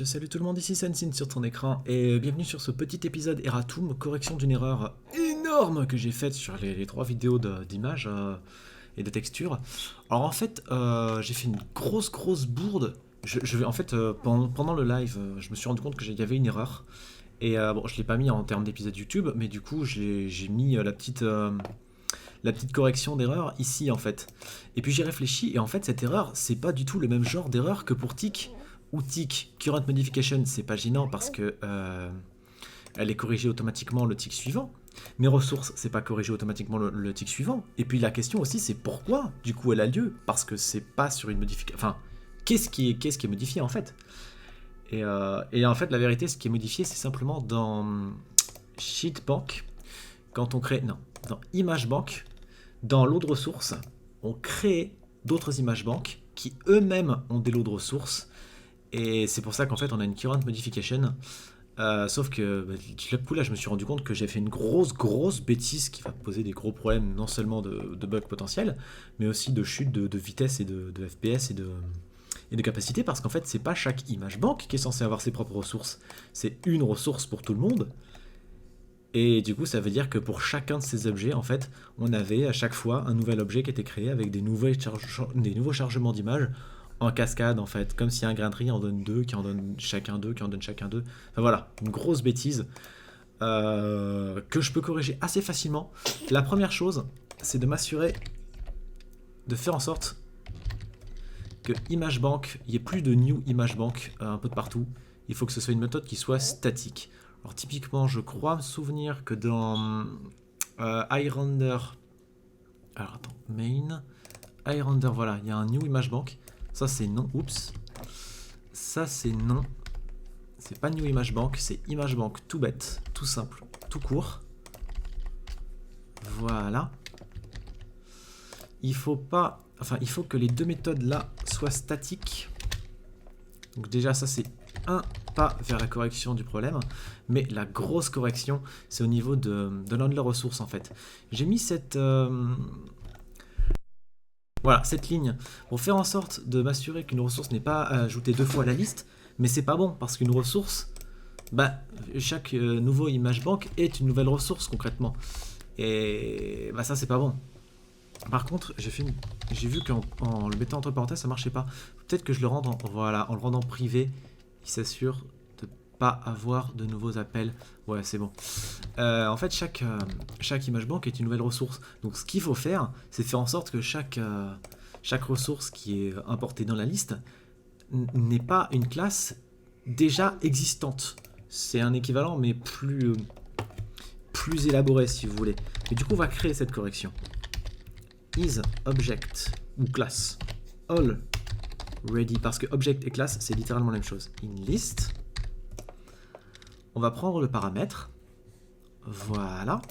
Salut tout le monde, ici Sensin sur ton écran, et bienvenue sur ce petit épisode Erratum, correction d'une erreur énorme que j'ai faite sur les trois vidéos d'images et de textures. Alors en fait, j'ai fait une grosse bourde. En fait, pendant le live, je me suis rendu compte que y avait une erreur. Et bon, je l'ai pas mis en termes d'épisode YouTube, mais du coup, j'ai mis la petite correction d'erreur ici en fait. Et puis j'ai réfléchi, et en fait, cette erreur, c'est pas du tout le même genre d'erreur que pour Tick ou tick current modification, c'est pas gênant parce que elle est corrigée automatiquement le tick suivant. Mais ressources, c'est pas corrigé automatiquement le tick suivant. Et puis la question aussi, c'est pourquoi du coup elle a lieu, parce que c'est pas sur une modification. Enfin, qu'est-ce qui est modifié en fait, et en fait la vérité, ce qui est modifié, c'est simplement dans Sheetbank, quand on crée, non, dans ImageBank, dans lot de ressources, on crée d'autres ImageBank qui eux-mêmes ont des lots de ressources. Et c'est pour ça qu'en fait on a une current modification. Sauf que du coup là je me suis rendu compte que j'ai fait une grosse bêtise qui va poser des gros problèmes, non seulement de bugs potentiels, mais aussi de chute de vitesse et de FPS et de capacité, parce qu'en fait c'est pas chaque image bank qui est censé avoir ses propres ressources, c'est une ressource pour tout le monde. Et du coup ça veut dire que pour chacun de ces objets, en fait, on avait à chaque fois un nouvel objet qui était créé avec des nouveaux chargements d'images en cascade, en fait, comme si un grain de riz en donne deux, qui en donne chacun deux, qui en donne chacun deux. Enfin voilà, une grosse bêtise que je peux corriger assez facilement. La première chose, c'est de m'assurer de faire en sorte que ImageBank, il n'y ait plus de new ImageBank un peu de partout. Il faut que ce soit une méthode qui soit statique. Alors typiquement, je crois me souvenir que dans iRender, alors attends, main, iRender, voilà, il y a un new ImageBank. Ça c'est non, oups. Ça c'est non. C'est pas New ImageBank, c'est ImageBank tout bête, tout simple, tout court. Voilà. Il faut pas, enfin il faut que les deux méthodes là soient statiques. Donc déjà ça c'est un pas vers la correction du problème, mais la grosse correction c'est au niveau de l'handler ressource en fait. J'ai mis cette voilà, cette ligne pour faire en sorte de m'assurer qu'une ressource n'est pas ajoutée deux fois à la liste, mais c'est pas bon parce qu'une ressource, bah, chaque nouveau ImageBank est une nouvelle ressource concrètement, et bah ça c'est pas bon. Par contre, j'ai vu qu'en le mettant entre parenthèses ça marchait pas. Peut-être que je le rende voilà, en le rendant privé, il s'assure de pas avoir de nouveaux appels. Ouais, c'est bon. En fait, chaque ImageBank est une nouvelle ressource. Donc ce qu'il faut faire, c'est faire en sorte que chaque ressource qui est importée dans la liste n'est pas une classe déjà existante. C'est un équivalent, mais plus élaboré, si vous voulez. Et du coup, on va créer cette correction. Is object ou class all ready, parce que object et class c'est littéralement la même chose. In list, on va prendre le paramètre. Voilà.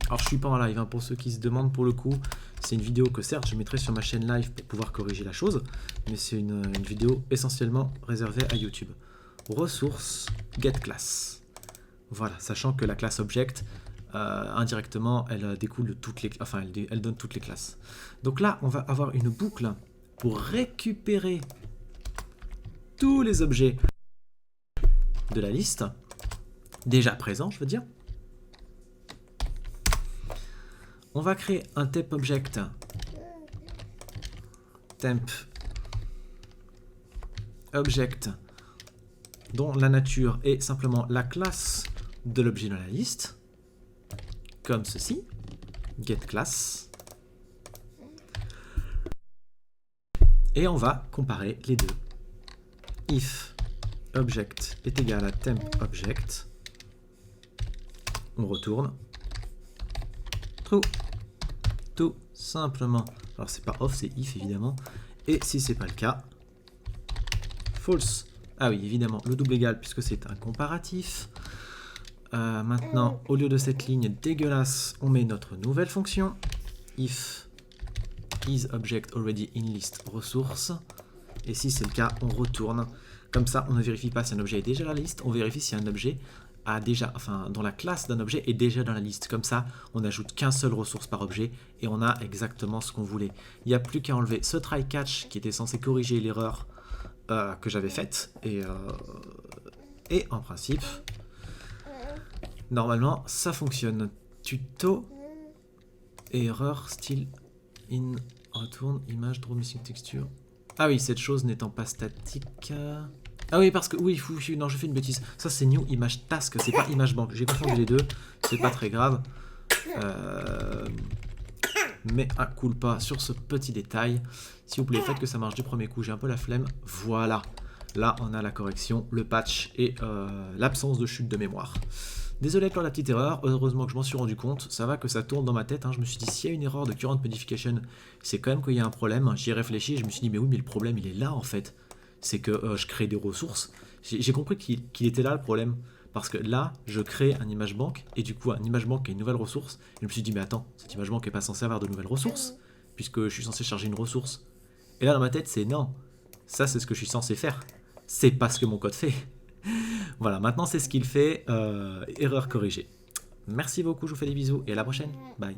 Alors je suis pas en live, hein, pour ceux qui se demandent, pour le coup c'est une vidéo que certes je mettrai sur ma chaîne live pour pouvoir corriger la chose, mais c'est une vidéo essentiellement réservée à YouTube. Ressources get class. Voilà, sachant que la classe object indirectement elle découle de toutes les, enfin elle donne toutes les classes. Donc là on va avoir une boucle pour récupérer tous les objets de la liste déjà présents, je veux dire. On va créer un temp object, temp object dont la nature est simplement la classe de l'objet dans la liste, comme ceci, getClass, et on va comparer les deux. If object est égal à temp object, on retourne true, tout simplement. Alors c'est pas off, c'est if évidemment, et si c'est pas le cas, false. Ah oui, évidemment, le double égal puisque c'est un comparatif. Maintenant, au lieu de cette ligne dégueulasse, on met notre nouvelle fonction. If is object already in list ressource. Et si c'est le cas, on retourne. Comme ça, on ne vérifie pas si un objet est déjà dans la liste, on vérifie si un objet a déjà, enfin, dont la classe d'un objet est déjà dans la liste. Comme ça, on n'ajoute qu'un seul ressource par objet et on a exactement ce qu'on voulait. Il n'y a plus qu'à enlever ce try catch qui était censé corriger l'erreur que j'avais faite. Et en principe, normalement, ça fonctionne. Tuto, erreur, style, in, retourne, image, draw missing texture. Ah oui, cette chose n'étant pas statique. Ah oui, parce que, oui, non, je fais une bêtise. Ça, c'est new image task, c'est pas image bank. J'ai confondu les deux, c'est pas très grave. Mais un culpa sur ce petit détail. S'il vous plaît, faites que ça marche du premier coup, j'ai un peu la flemme. Voilà, là, on a la correction, le patch et l'absence de chute de mémoire. Désolé pour la petite erreur, heureusement que je m'en suis rendu compte, ça va que ça tourne dans ma tête, hein. Je me suis dit s'il y a une erreur de current modification, c'est quand même qu'il y a un problème, j'y ai réfléchi et je me suis dit mais oui mais le problème il est là en fait, c'est que je crée des ressources, j'ai compris qu'il était là le problème, parce que là je crée un image bank et du coup un image bank est une nouvelle ressource, et je me suis dit mais attends, cette image bank n'est pas censée avoir de nouvelles ressources, puisque je suis censé charger une ressource, et là dans ma tête c'est non, ça c'est ce que je suis censé faire, c'est pas ce que mon code fait. Voilà, maintenant c'est ce qu'il fait, erreur corrigée. Merci beaucoup, je vous fais des bisous et à la prochaine. Bye.